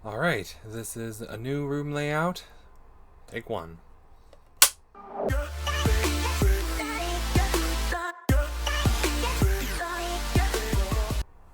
Alright, this is a new room layout. Take one.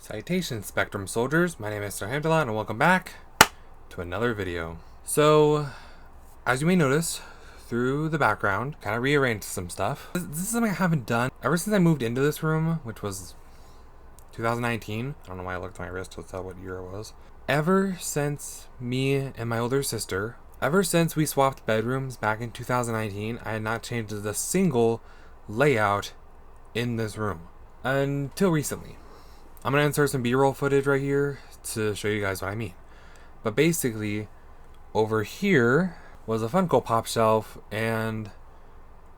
Citation Spectrum Soldiers, my name is Sir Hamdallah and welcome back to another video. So, as you may notice, through the background, kind of rearranged some stuff. This is something I haven't done ever since I moved into this room, which was 2019. I don't know why I looked at my wrist to tell what year it was. Ever since me and my older sister, ever since we swapped bedrooms back in 2019, I had not changed a single layout in this room. Until recently. I'm going to insert some B-roll footage right here to show you guys what I mean. But basically, over here was a Funko Pop shelf, and,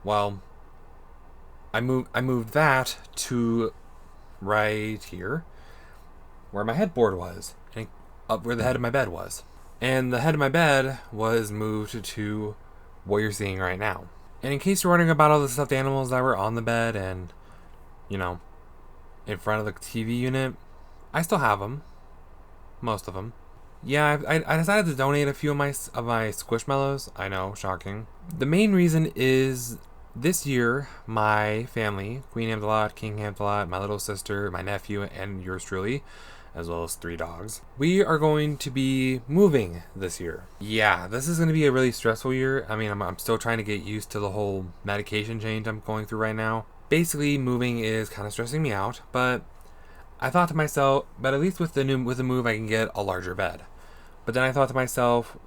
well, I moved that to right here, where my headboard was, and up where the head of my bed was. And the head of my bed was moved to what you're seeing right now. And in case you're wondering about all the stuffed animals that were on the bed and, you know, in front of the TV unit, I still have them. Most of them. Yeah, I decided to donate a few of my Squishmallows. I know, shocking. The main reason is this year, my family, Queen Hamdallah, King Hamdallah, my little sister, my nephew, and yours truly, as well as 3 dogs, we are going to be moving this year. Yeah, this is going to be a really stressful year. I mean, I'm still trying to get used to the whole medication change I'm going through right now. Basically, moving is kind of stressing me out, but I thought to myself, but at least with the move, I can get a larger bed. But then I thought to myself,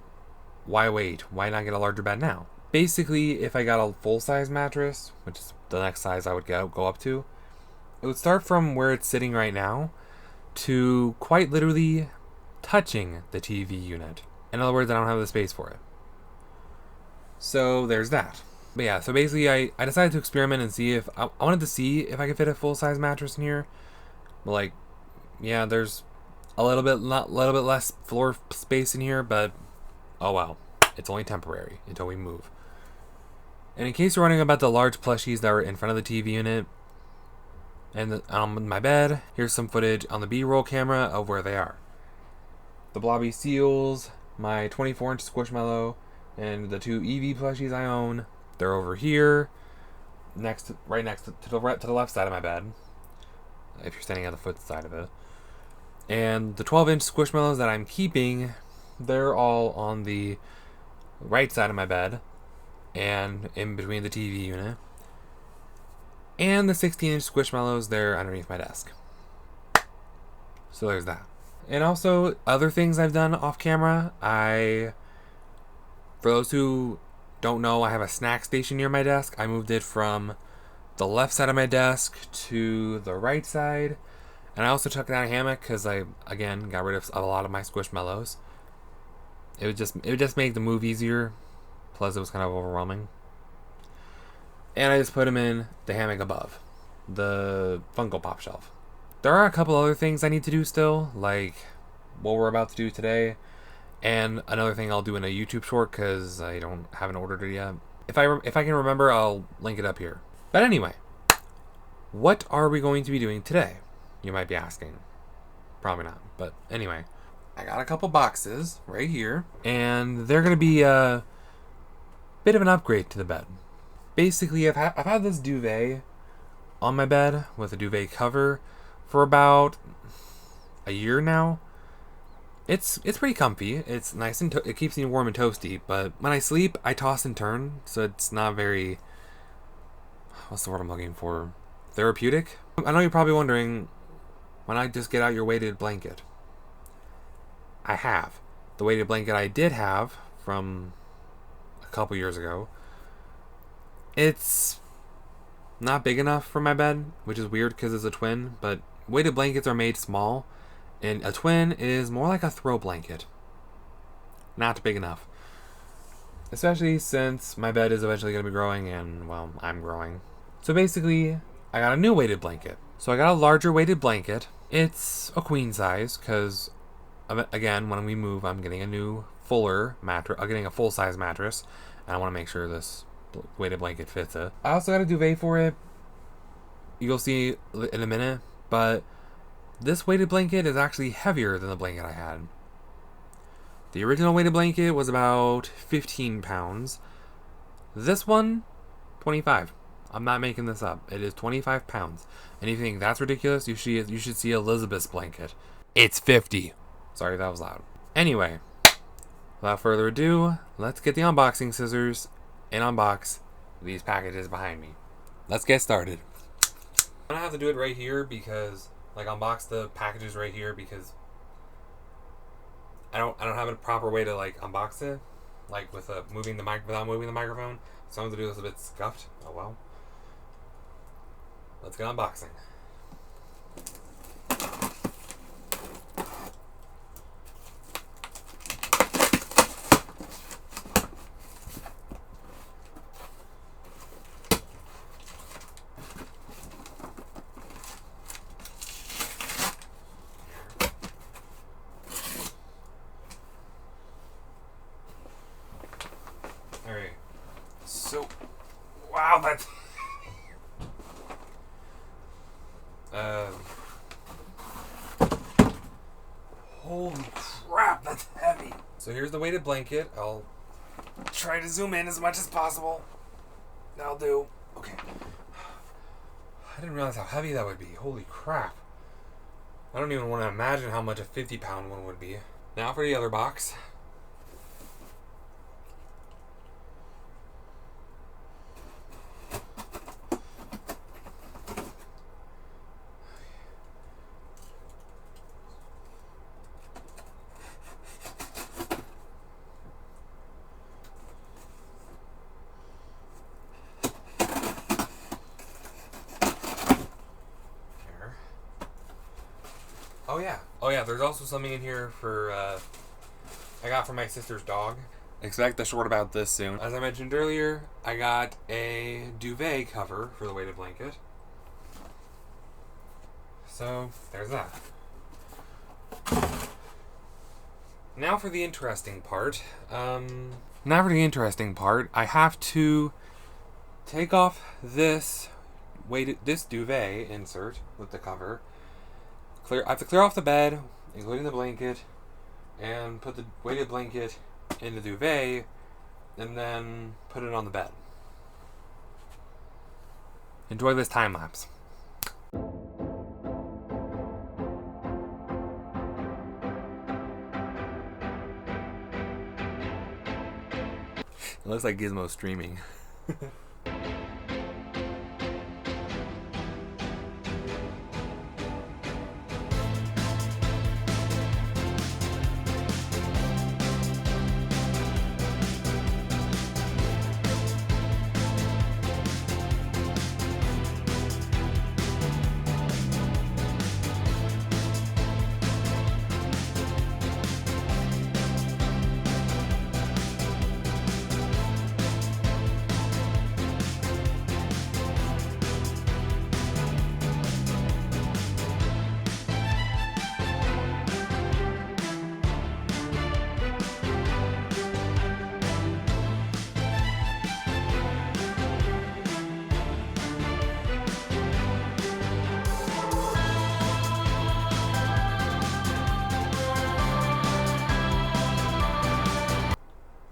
why wait? Why not get a larger bed now? Basically, if I got a full-size mattress, which is the next size I would go up to, it would start from where it's sitting right now to quite literally touching the TV unit. In other words, I don't have the space for it. So there's that. But yeah, so basically I decided to experiment and see if I wanted to see if I could fit a full-size mattress in here. But like, yeah, there's a little bit less floor space in here, but oh well, it's only temporary until we move. And in case you're wondering about the large plushies that were in front of the TV unit and on my bed, here's some footage on the B-roll camera of where they are. The blobby seals, my 24-inch Squishmallow, and the 2 EV plushies I own. They're over here, right next to the left side of my bed, if you're standing at the foot side of it. And the 12-inch Squishmallows that I'm keeping, they're all on the right side of my bed, and in between the TV unit. And the 16-inch Squishmallows, they're underneath my desk. So there's that. And also, other things I've done off camera, for those who don't know, I have a snack station near my desk. I moved it from the left side of my desk to the right side. And I also took down a hammock because I, again, got rid of a lot of my Squishmallows. It would just make the move easier. Plus, it was kind of overwhelming. And I just put them in the hammock above the Funko Pop shelf. There are a couple other things I need to do still, like what we're about to do today. And another thing I'll do in a YouTube short because I haven't ordered it yet. If I can remember, I'll link it up here. But anyway, what are we going to be doing today? You might be asking. Probably not. But anyway, I got a couple boxes right here, and they're going to be a bit of an upgrade to the bed. Basically, I've had this duvet on my bed with a duvet cover for about a year now. It's pretty comfy. It's nice and it keeps me warm and toasty. But when I sleep, I toss and turn, so it's not very, what's the word I'm looking for? Therapeutic? I know you're probably wondering, why not just get out your weighted blanket? I have. The weighted blanket I did have from a couple years ago. It's not big enough for my bed, which is weird because it's a twin, but weighted blankets are made small. And a twin is more like a throw blanket. Not big enough. Especially since my bed is eventually going to be growing and, well, I'm growing. So basically, I got a new weighted blanket. So I got a larger weighted blanket. It's a queen size because, again, when we move, I'm getting a new fuller mattress. I'm getting a full-size mattress. And I want to make sure this weighted blanket fits it. I also got a duvet for it. You'll see in a minute, but this weighted blanket is actually heavier than the blanket I had. The original weighted blanket was about 15 pounds. This one, 25. I'm not making this up. It is 25 pounds. And if you think that's ridiculous, you should see Elizabeth's blanket. It's 50. Sorry, that was loud. Anyway, without further ado, let's get the unboxing scissors and unbox these packages behind me. Let's get started. I'm gonna have to do it right here because, like, unbox the packages right here because I don't have a proper way to like unbox it, like with without moving the microphone. So I'm gonna do this a bit scuffed. Oh well. Let's get unboxing. Alright. So, wow, that's holy crap, that's heavy. So here's the weighted blanket. I'll try to zoom in as much as possible. That'll do. Okay. I didn't realize how heavy that would be. Holy crap. I don't even want to imagine how much a 50-pound one would be. Now for the other box. Oh yeah, there's also something in here for, I got from my sister's dog. Expect a short about this soon. As I mentioned earlier, I got a duvet cover for the weighted blanket. So, there's that. Now for the interesting part. I have to take off this duvet insert with the cover. I have to clear off the bed, including the blanket, and put the weighted blanket in the duvet, and then put it on the bed. Enjoy this time lapse. It looks like Gizmo streaming.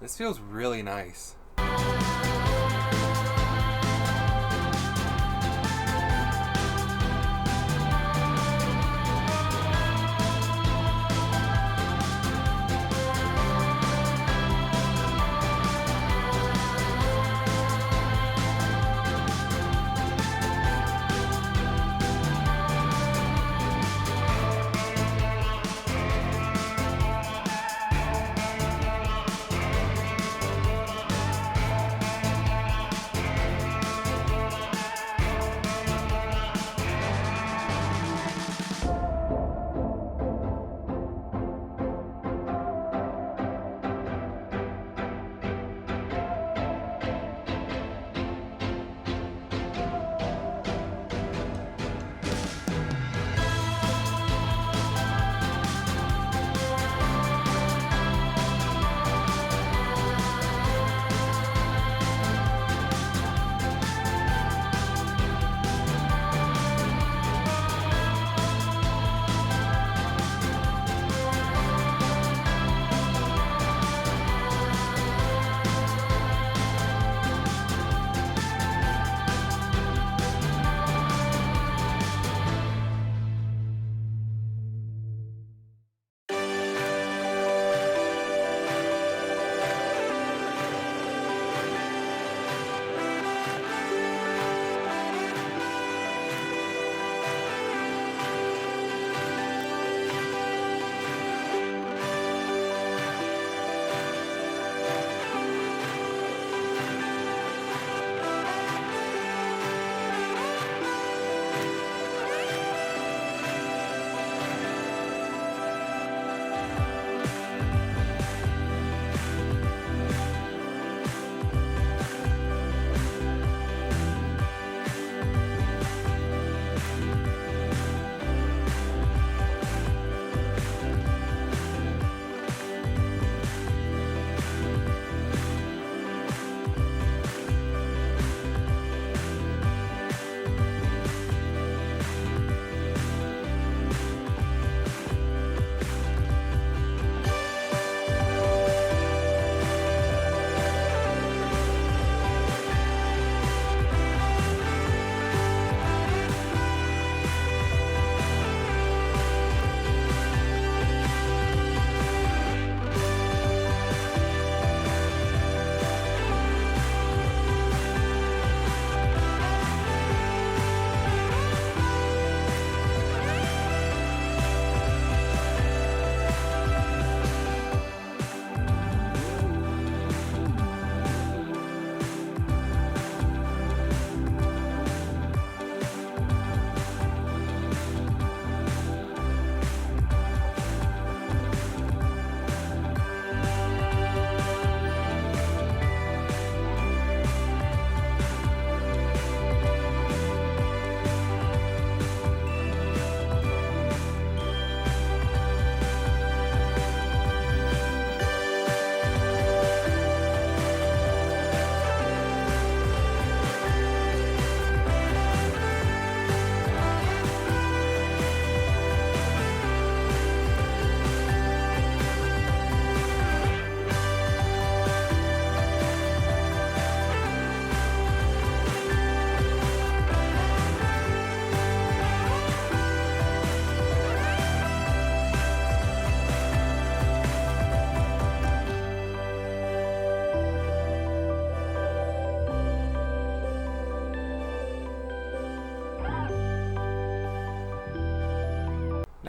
This feels really nice.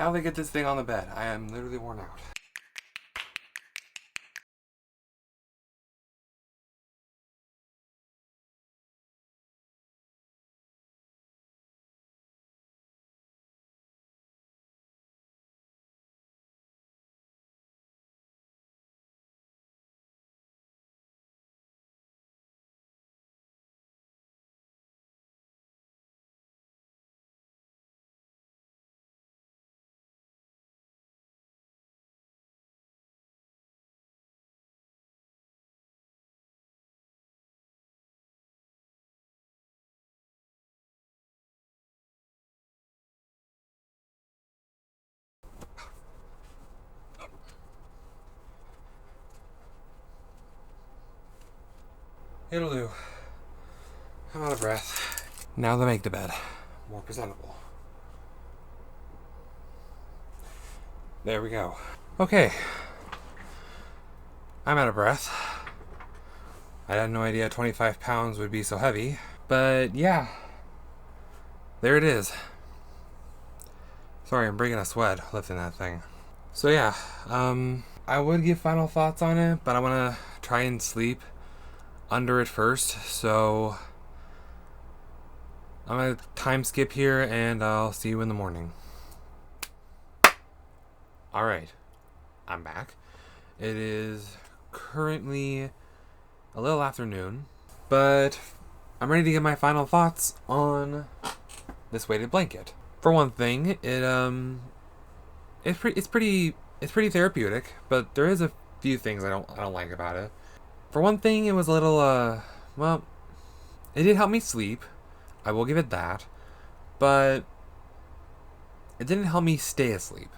Now they get this thing on the bed. I am literally worn out. It'll do. I'm out of breath. Now to make the bed more presentable. There we go. Okay. I'm out of breath. I had no idea 25 pounds would be so heavy. But yeah. There it is. Sorry, I'm breaking a sweat lifting that thing. So yeah, I would give final thoughts on it, but I want to try and sleep under it first. So I'm going to time skip here and I'll see you in the morning. Alright, I'm back. It is currently a little afternoon, but I'm ready to give my final thoughts on this weighted blanket. For one thing, it's pretty therapeutic, but there is a few things I don't like about it. For one thing, it was a little well, it did help me sleep. I will give it that, but it didn't help me stay asleep.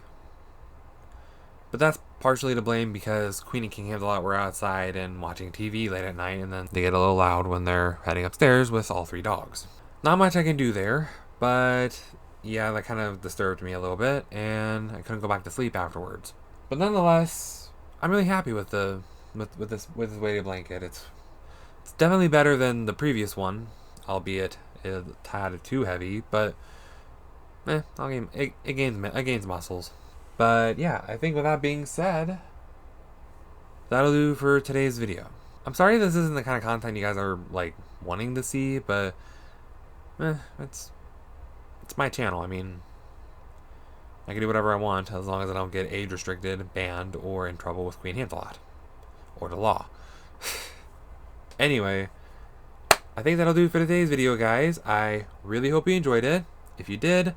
But that's partially to blame because Queen and King Hamlet were outside and watching TV late at night, and then they get a little loud when they're heading upstairs with all 3 dogs. Not much I can do there, but yeah, that kind of disturbed me a little bit, and I couldn't go back to sleep afterwards. But nonetheless, I'm really happy with this weighted blanket. It's definitely better than the previous one, albeit a tad too heavy, but it gains muscles. But yeah, I think with that being said, that'll do for today's video. I'm sorry this isn't the kind of content you guys are like wanting to see, but it's my channel. I mean, I can do whatever I want as long as I don't get age restricted, banned, or in trouble with Queen Hamlet or the law. Anyway, I think that'll do for today's video, guys. I really hope you enjoyed it. If you did,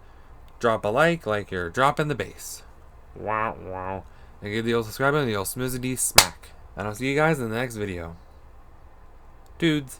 drop a like you're dropping the bass. Wow, wow. And give the old subscribe button the old smizzity smack. And I'll see you guys in the next video. Dudes.